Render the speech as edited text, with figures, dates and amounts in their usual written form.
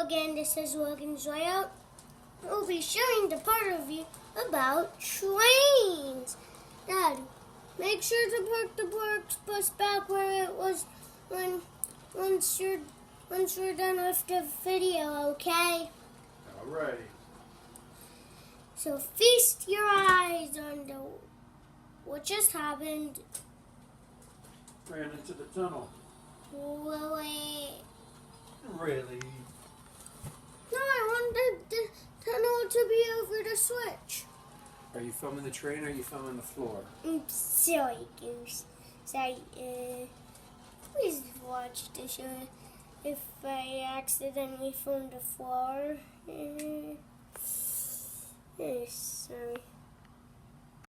Logan. This is Logan's Way Out. We'll be sharing the part of you about trains. Dad, make sure to park the bus back where it was once we're done with the video, okay? Alrighty. So feast your eyes on what just happened. Ran into the tunnel. Wait. Really? No, I wanted the tunnel to be over the switch. Are you filming the train or are you filming the floor? Silly goose. Sorry, please watch the show if I accidentally filmed the floor. Sorry.